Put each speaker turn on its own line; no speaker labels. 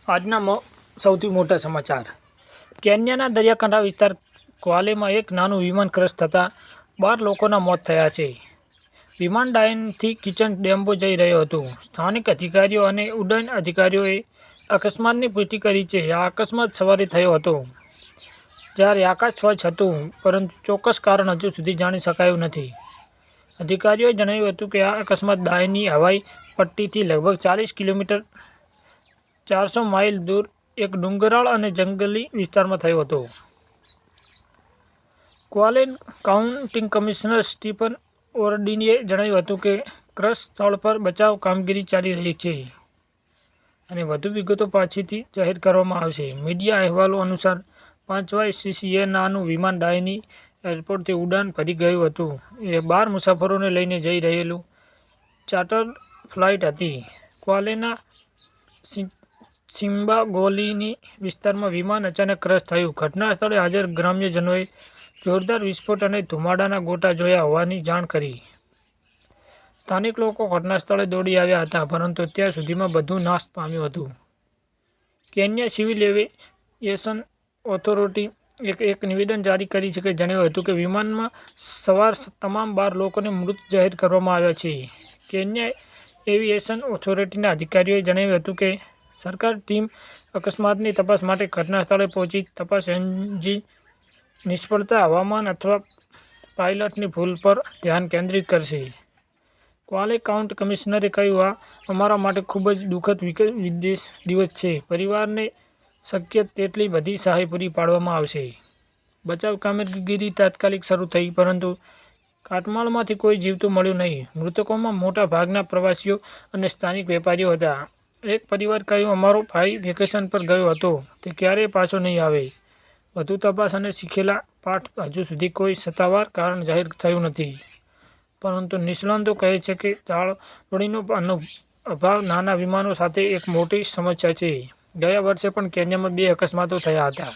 આજના સૌથી મોટા સમાચાર. કેન્યાના દરિયાકાંઠા વિસ્તાર ક્વાલેમાં એક નાનું વિમાન ક્રેશ થતાં 12 લોકોના મોત થયા છે. વિમાન ડાયનથી કિચન ડેમ્બો જઈ રહ્યું હતું. સ્થાનિક અધિકારીઓ અને ઉડ્ડયન અધિકારીઓએ અકસ્માતની પુષ્ટિ કરી છે. આ અકસ્માત સવારે થયો હતો, જ્યારે આકાશ સ્વચ્છ હતું, પરંતુ ચોક્કસ કારણ હજુ સુધી જાણી શકાયું નથી. અધિકારીઓએ જણાવ્યું હતું કે આ અકસ્માત ડાયની હવાઈ પટ્ટીથી લગભગ 40 કિલોમીટર 400 માઇલ દૂર એક ડુંગરાળ અને જંગલી વિસ્તારમાં થયો હતો. ક્વાલે કાઉન્ટી કમિશનર સ્ટીફન ઓરડીનીએ જણાવ્યું હતું કે ક્રશ સ્થળ પર બચાવ કામગીરી ચાલી રહી છે અને વધુ વિગતો પાછળથી જાહેર કરવામાં આવશે. મીડિયા અહેવાલો અનુસાર 5YCCA નાનું વિમાન ડાયની એરપોર્ટથી ઉડાન ભરી ગયું હતું. એ 12 મુસાફરોને લઈને જઈ રહેલું ચાર્ટર્ડ ફ્લાઇટ હતી. ક્વાલેના સિમ્બાગોલીની વિસ્તારમાં વિમાન અચાનક ક્રશ થયું. ઘટના સ્થળે હાજર ગ્રામ્યજનોએ જોરદાર વિસ્ફોટ અને ધુમાડાના ગોટા જોયા હોવાની જાણ કરી. સ્થાનિક લોકો ઘટના સ્થળે દોડી આવ્યા હતા, પરંતુ અત્યાર સુધીમાં બધું નાશ પામ્યું હતું. કેન્યા સિવિલ એવિએશન ઓથોરિટી એક નિવેદન જારી કરી છે કે જણાવ્યું હતું કે વિમાનમાં સવાર તમામ 12 લોકોને મૃત જાહેર કરવામાં આવ્યા છે. કેન્યા એવિએશન ઓથોરિટીના અધિકારીઓએ જણાવ્યું હતું કે સરકાર ટીમ અકસ્માતની તપાસ માટે ઘટના સ્થળે પહોંચી તપાસ એન્જિન નિષ્ફળતા, હવામાન અથવા પાયલટની ભૂલ પર ધ્યાન કેન્દ્રિત કરશે. ક્વાલે કાઉન્ટી કમિશનરે કહ્યું, આ અમારા માટે ખૂબ જ દુઃખદ દિવસ છે. પરિવારને શક્ય તેટલી બધી સહાય પૂરી પાડવામાં આવશે. બચાવ કામગીરી તાત્કાલિક શરૂ થઈ, પરંતુ કાટમાળમાંથી કોઈ જીવતું મળ્યું નહીં. મૃતકોમાં મોટા ભાગના પ્રવાસીઓ અને સ્થાનિક વેપારીઓ હતા. એક પરિવાર કહ્યું, અમારો ભાઈ વેકેશન પર ગયો હતો, તે ક્યારેય પાછો નહીં આવે. વધુ તપાસ અને શીખેલા પાઠ હજુ સુધી કોઈ સત્તાવાર કારણ જાહેર થયું નથી, પરંતુ નિષ્ણાતો કહે છે કે જાળવણીનો અભાવ નાના વિમાનો સાથે એક મોટી સમસ્યા છે. ગયા વર્ષે પણ કેન્યામાં 2 અકસ્માતો થયા હતા.